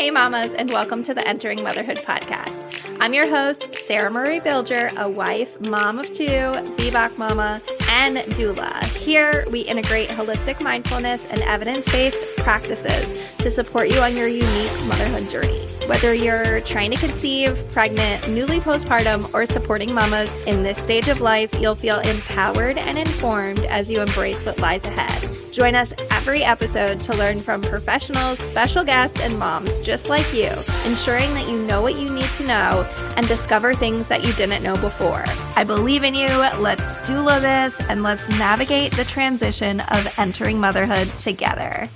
Hey mamas, and welcome to the Entering Motherhood podcast. I'm your host, Sarah Marie Bilger, a wife, mom of two, VBAC mama, and doula. Here, we integrate holistic mindfulness and evidence-based practices to support you on your unique motherhood journey. Whether you're trying to conceive, pregnant, newly postpartum, or supporting mamas in this stage of life, you'll feel empowered and informed as you embrace what lies ahead. Join us every episode to learn from professionals, special guests, and moms just like you, ensuring that you know what you need to know and discover things that you didn't know before. I believe in you. Let's doula this and let's navigate the transition of entering motherhood together.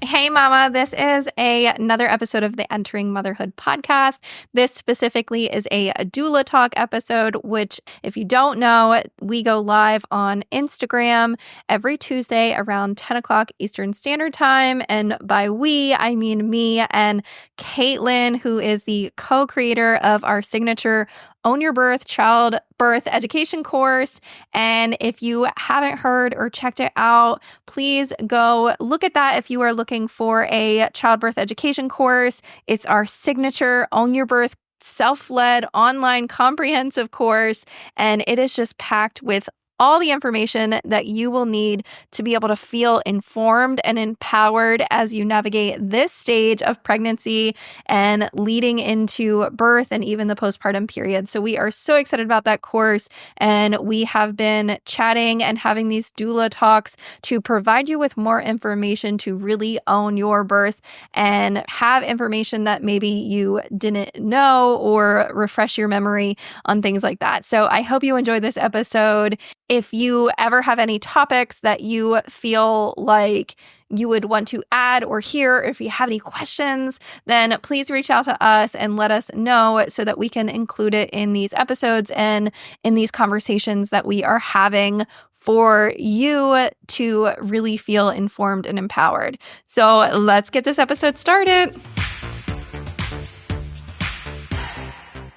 Hey mama, this is another episode of the Entering Motherhood podcast. This specifically is a doula talk episode, which if you don't know, we go live on Instagram every Tuesday around 10 o'clock Eastern Standard Time. And by we, I mean me and Katelyn, who is the co-creator of our signature Own Your Birth childbirth education course. And if you haven't heard or checked it out, please go look at that if you are looking for a childbirth education course. It's our signature Own Your Birth self-led online comprehensive course. And it is just packed with all the information that you will need to be able to feel informed and empowered as you navigate this stage of pregnancy and leading into birth and even the postpartum period. So we are so excited about that course, and we have been chatting and having these doula talks to provide you with more information to really own your birth and have information that maybe you didn't know or refresh your memory on things like that. So I hope you enjoyed this episode. If you ever have any topics that you feel like you would want to add or hear, if you have any questions, then please reach out to us and let us know so that we can include it in these episodes and in these conversations that we are having for you to really feel informed and empowered. So let's get this episode started.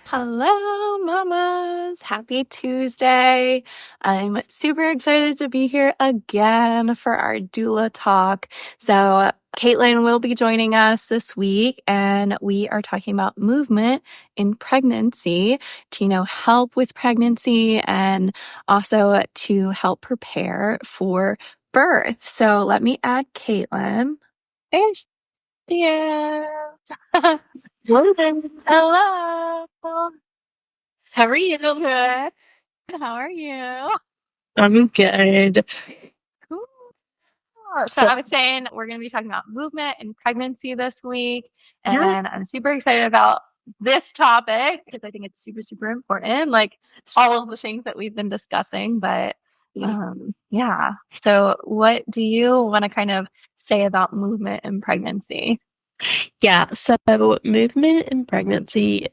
Hello, mamas. Happy Tuesday. I'm super excited to be here again for our doula talk. So Katelyn will be joining us this week, and we are talking about movement in pregnancy to, help with pregnancy and also to help prepare for birth. So let me add Katelyn. Hey, yeah. Hello. How are you? Good. How are you? I'm good. Cool. So I was saying we're going to be talking about movement and pregnancy this week, and I'm super excited about this topic because I think it's super, super important, like all of the things that we've been discussing. But yeah. So what do you want to kind of say about movement and pregnancy? Yeah, so movement in pregnancy,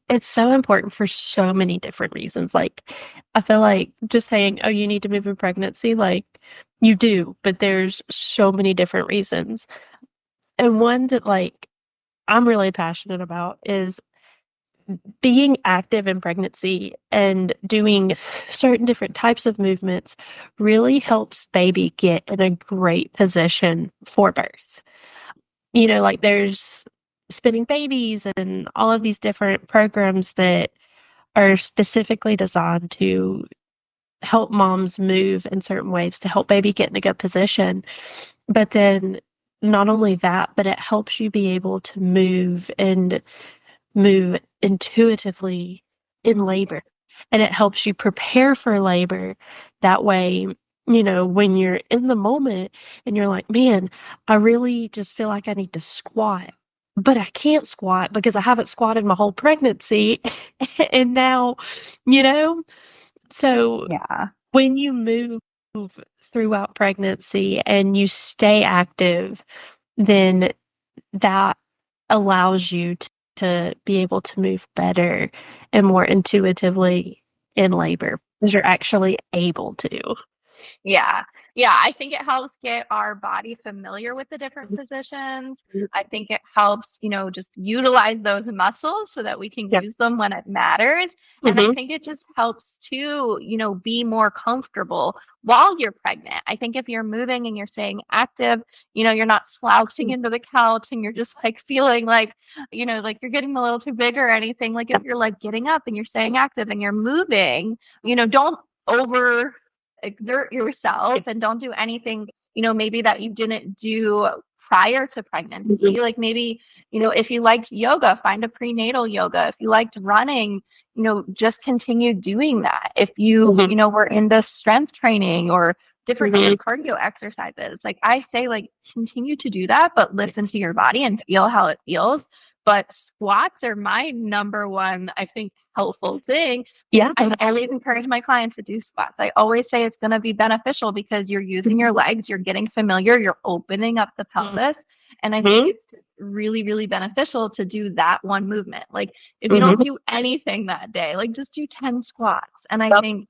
it's so important for so many different reasons. Like, I feel like just saying, oh, you need to move in pregnancy, like, you do, but there's so many different reasons. And one that, like, I'm really passionate about is being active in pregnancy and doing certain different types of movements really helps baby get in a great position for birth. Like there's spinning babies and all of these different programs that are specifically designed to help moms move in certain ways to help baby get in a good position. But then not only that, but it helps you be able to move intuitively in labor. And it helps you prepare for labor. That way, when you're in the moment and you're like, man, I really just feel like I need to squat, but I can't squat because I haven't squatted my whole pregnancy. And now, so Yeah. when you move throughout pregnancy and you stay active, then that allows you to be able to move better and more intuitively in labor because you're actually able to. Yeah. Yeah, I think it helps get our body familiar with the different positions. I think it helps, just utilize those muscles so that we can Yeah. use them when it matters. And I Mm-hmm. think it just helps to, be more comfortable while you're pregnant. I think if you're moving and you're staying active, you're not slouching into the couch and you're just like feeling like, like you're getting a little too big or anything. Like if you're like getting up and you're staying active and you're moving, don't over exert yourself and don't do anything, maybe that you didn't do prior to Mm-hmm. pregnancy. Like maybe, if you liked yoga, find a prenatal yoga. If you liked running, just continue doing that. If you, Mm-hmm. were into strength training or different Mm-hmm. cardio exercises, like I say, like continue to do that, but listen to your body and feel how it feels. But squats are my number one, I think, helpful thing. Yeah. I always encourage my clients to do squats. I always say it's going to be beneficial because you're using your legs, you're getting familiar, you're opening up the pelvis. And I think Mm-hmm. it's really, really beneficial to do that one movement. Like if you don't Mm-hmm. do anything that day, like just do 10 squats. And I Yep. think,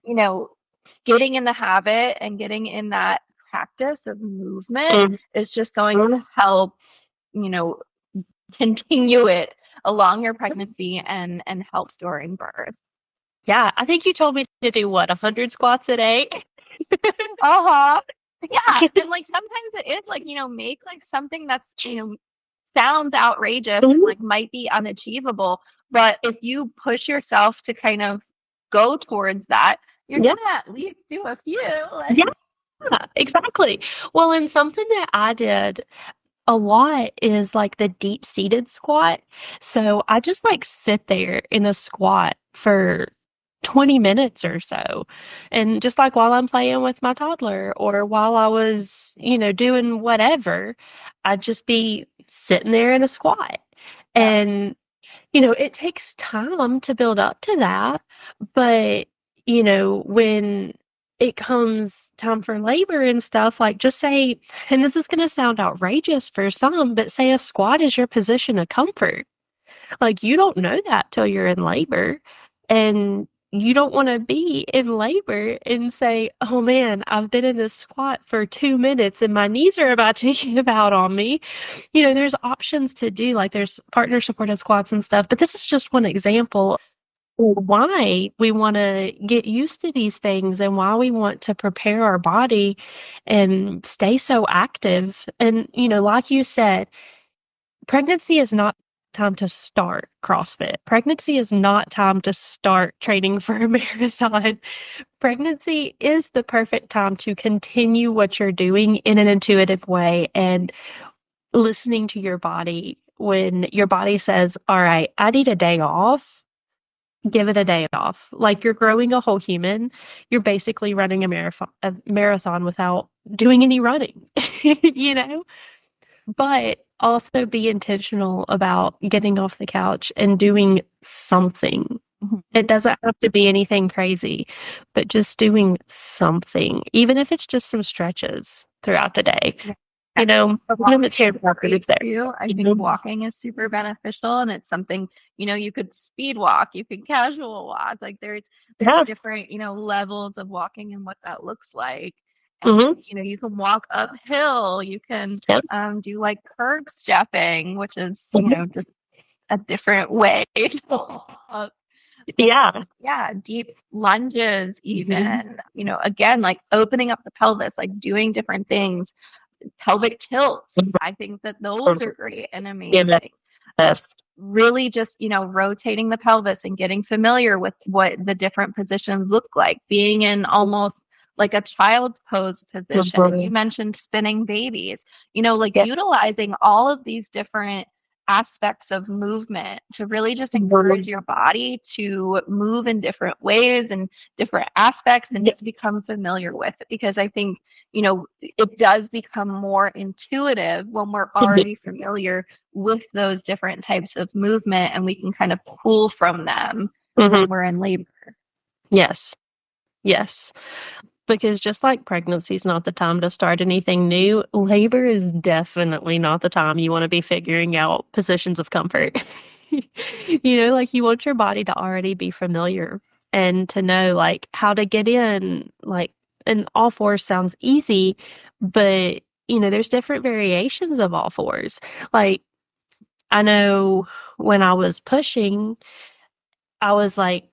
you know, getting in the habit and getting in that practice of movement is just going to help, you know, continue it along your pregnancy and help during birth. Yeah, I think you told me to do what, 100 squats a day? Uh-huh. Yeah, and like sometimes it is like, make like something that's, sounds outrageous and Mhm. like might be unachievable, but if you push yourself to kind of go towards that, you're Yeah, gonna at least do a few. Like, yeah, exactly. Well, and something that I did a lot is like the deep seated squat. So I just like sit there in a squat for 20 minutes or so. And just like while I'm playing with my toddler or while I was, doing whatever, I'd just be sitting there in a squat. yeah, And it takes time to build up to that. But, when it comes time for labor and stuff, like just say, and this is going to sound outrageous for some, but say a squat is your position of comfort. Like you don't know that till you're in labor. And you don't want to be in labor and say, oh man, I've been in this squat for 2 minutes and my knees are about to give out on me. There's options to do, like there's partner supported squats and stuff, but this is just one example of why we want to get used to these things and why we want to prepare our body and stay so active. And, like you said, pregnancy is not time to start CrossFit. Pregnancy is not time to start training for a marathon. Pregnancy is the perfect time to continue what you're doing in an intuitive way and listening to your body. When your body says, all right, I need a day off, give it a day off. Like you're growing a whole human. You're basically running a marathon without doing any running, you know? But also be intentional about getting off the couch and doing something. It doesn't have to be anything crazy, but just doing something, even if it's just some stretches throughout the day. When the tear is there. too. I think walking is super beneficial and it's something, you could speed walk, you could casual walk. Like there's Yeah. different, levels of walking and what that looks like. Hmm. And you can walk uphill, you can Yep. do like curb stepping, which is, Mhm. just a different way to walk. Yeah. Yeah, deep lunges even, again, like opening up the pelvis, like doing different things, pelvic tilts. I think that those are great and amazing. Yes. Really just, rotating the pelvis and getting familiar with what the different positions look like, being in almost like a child's pose position. You mentioned spinning babies, like Yeah. utilizing all of these different aspects of movement to really just encourage your body to move in different ways and different aspects and just become familiar with it. Because I think, it does become more intuitive when we're already familiar with those different types of movement and we can kind of pull from them Hmm. when we're in labor. Yes. Yes. Because just like pregnancy is not the time to start anything new, labor is definitely not the time you want to be figuring out positions of comfort. Like you want your body to already be familiar and to know like how to get in like and all fours sounds easy, but there's different variations of all fours. Like, I know when I was pushing, I was like,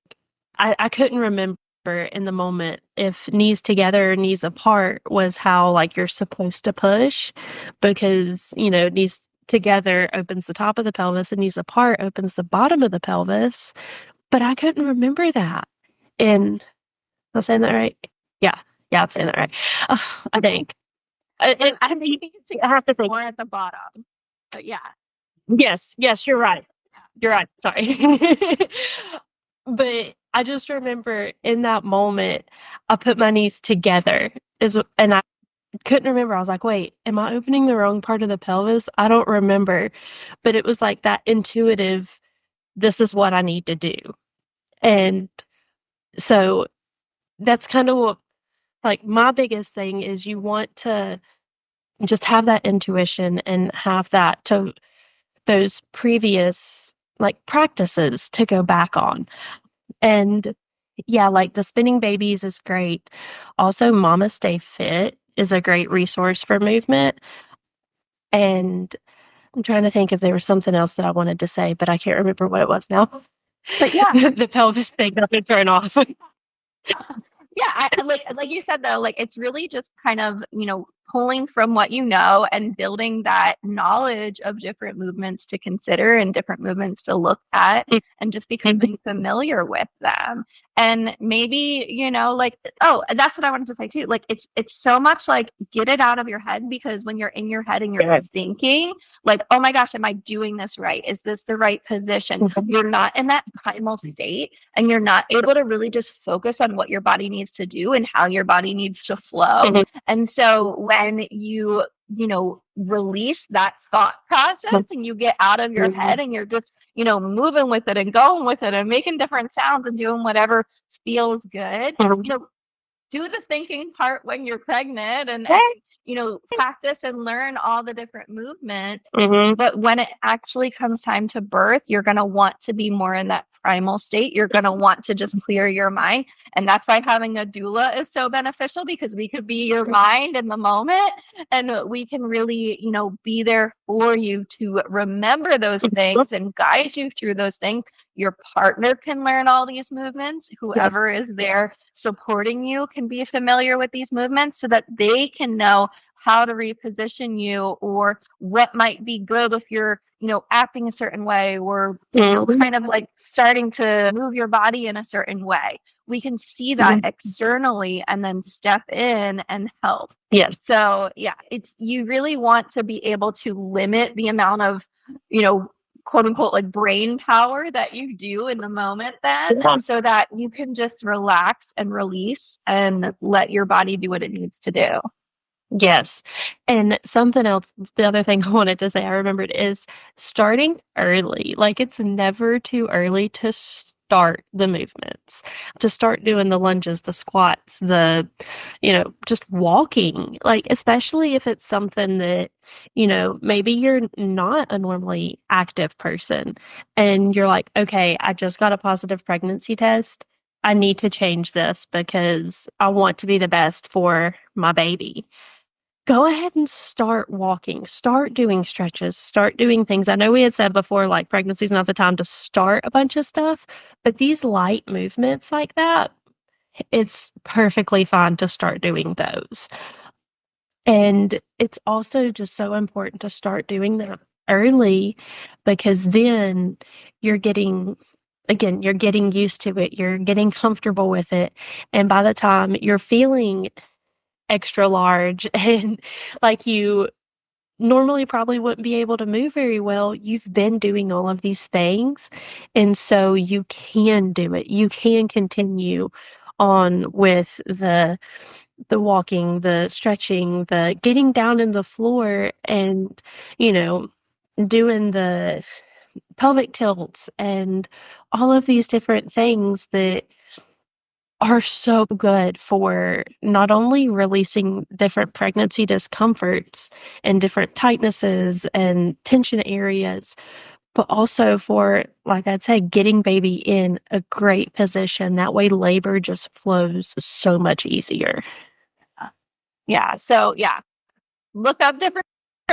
I couldn't remember in the moment if knees together or knees apart was how like you're supposed to push, because knees together opens the top of the pelvis and knees apart opens the bottom of the pelvis. But I couldn't remember that. And am I saying that right? Yeah, I'm saying that right. I think. I think it's I have to think. more at the bottom. But yeah. Yes, you're right. You're right. Sorry. But I just remember in that moment, I put my knees together and I couldn't remember. I was like, wait, am I opening the wrong part of the pelvis? I don't remember. But it was like that intuitive, this is what I need to do. And so that's kind of what, like, my biggest thing is you want to just have that intuition and have that to those previous like practices to go back on. And yeah, like the spinning babies is great. Also, Mama Stay Fit is a great resource for movement. And I'm trying to think if there was something else that I wanted to say, but I can't remember what it was now. But yeah. The pelvis thing got me thrown off. Yeah, like you said though, like it's really just kind of, pulling from what you know and building that knowledge of different movements to consider and different movements to look at and just becoming familiar with them. And maybe, like, oh, that's what I wanted to say too. Like it's so much like get it out of your head, because when you're in your head and you're thinking like, oh my gosh, am I doing this right? Is this the right position? You're not in that primal state and you're not able to really just focus on what your body needs to do and how your body needs to flow. And so when you release that thought process and you get out of your head and you're just, moving with it and going with it and making different sounds and doing whatever feels good, do the thinking part when you're pregnant and practice and learn all the different movements. But when it actually comes time to birth, you're going to want to be more in that primal state. You're going to want to just clear your mind. And that's why having a doula is so beneficial, because we could be your mind in the moment and we can really, be there for you to remember those things and guide you through those things. Your partner can learn all these movements. Whoever is there supporting you can be familiar with these movements so that they can know how to reposition you or what might be good if you're, acting a certain way or kind of like starting to move your body in a certain way. We can see that externally and then step in and help. Yes. So yeah, you really want to be able to limit the amount of, quote unquote, like brain power that you do in the moment then, so that you can just relax and release and let your body do what it needs to do. Yes. And something else, the other thing I wanted to say I remembered is starting early. Like, it's never too early to start the movements, to start doing the lunges, the squats, just walking. Like, especially if it's something that, maybe you're not a normally active person and you're like, okay, I just got a positive pregnancy test. I need to change this because I want to be the best for my baby. Go ahead and start walking, start doing stretches, start doing things. I know we had said before, like, pregnancy is not the time to start a bunch of stuff, but these light movements like that, it's perfectly fine to start doing those. And it's also just so important to start doing that early, because then you're getting used to it, you're getting comfortable with it. And by the time you're feeling extra large and like you normally probably wouldn't be able to move very well, you've been doing all of these things. And so you can do it. You can continue on with the walking, the stretching, the getting down in the floor and, doing the pelvic tilts and all of these different things that are so good for not only releasing different pregnancy discomforts and different tightnesses and tension areas, but also for, like I'd say, getting baby in a great position. That way labor just flows so much easier. Yeah. So yeah, look up different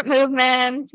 movements,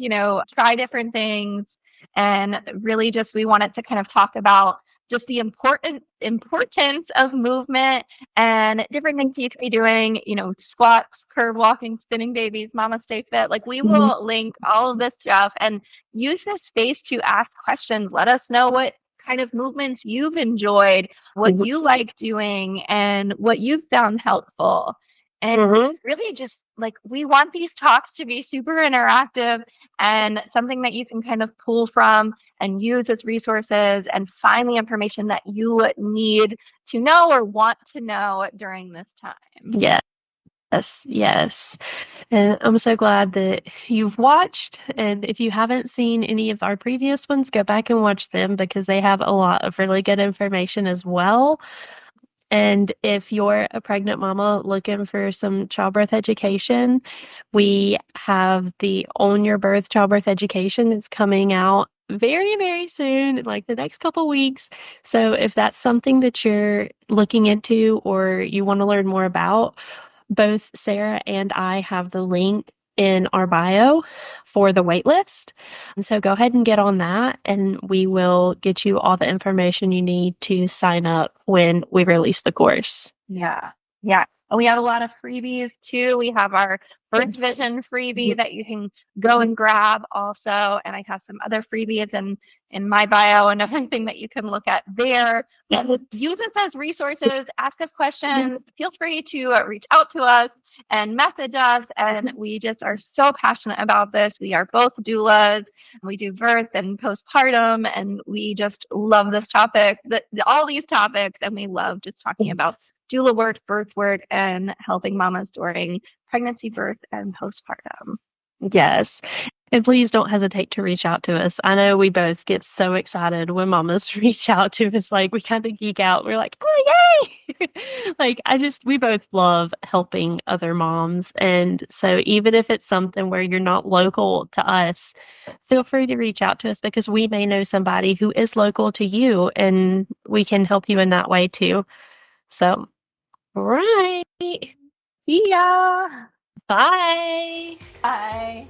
try different things. And really just, we wanted to kind of talk about just the importance of movement and different things you could be doing, squats, curve walking, spinning babies, mama stay fit. Like, we will link all of this stuff and use this space to ask questions. Let us know what kind of movements you've enjoyed, what you like doing, and what you've found helpful. And really just like, we want these talks to be super interactive and something that you can kind of pull from and use as resources and find the information that you need to know or want to know during this time. Yes. And I'm so glad that you've watched. And if you haven't seen any of our previous ones, go back and watch them because they have a lot of really good information as well. And if you're a pregnant mama looking for some childbirth education, we have the Own Your Birth childbirth education. It's coming out very, very soon, like the next couple weeks. So if that's something that you're looking into or you want to learn more about, both Sarah and I have the link in our bio for the waitlist. So go ahead and get on that, and we will get you all the information you need to sign up when we release the course. Yeah. And we have a lot of freebies too. We have our Birth Vision freebie that you can go and grab also. And I have some other freebies in my bio and everything that you can look at there. Use us as resources, ask us questions. Feel free to reach out to us and message us. And we just are so passionate about this. We are both doulas. We do birth and postpartum, and we just love this topic, all these topics, and we love just talking about doula work, birth work, and helping mamas during pregnancy, birth, and postpartum. Yes. And please don't hesitate to reach out to us. I know we both get so excited when mamas reach out to us. Like, we kind of geek out. We're like, oh, yay! Like, we both love helping other moms. And so even if it's something where you're not local to us, feel free to reach out to us because we may know somebody who is local to you and we can help you in that way too. So, right. See ya. Bye. Bye.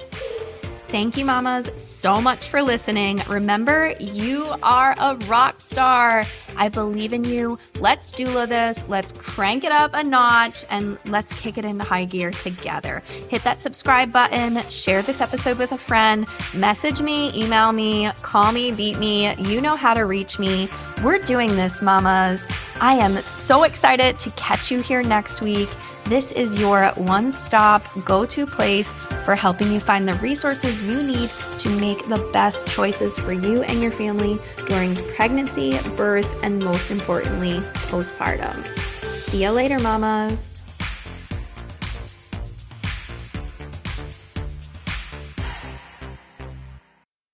Thank you, mamas, so much for listening. Remember, you are a rock star. I believe in you. Let's doula this. Let's crank it up a notch and let's kick it into high gear together. Hit that subscribe button, share this episode with a friend, message me, email me, call me, beat me. You know how to reach me. We're doing this, mamas. I am so excited to catch you here next week. This is your one-stop go-to place for helping you find the resources you need to make the best choices for you and your family during pregnancy, birth, and most importantly, postpartum. See you later, mamas.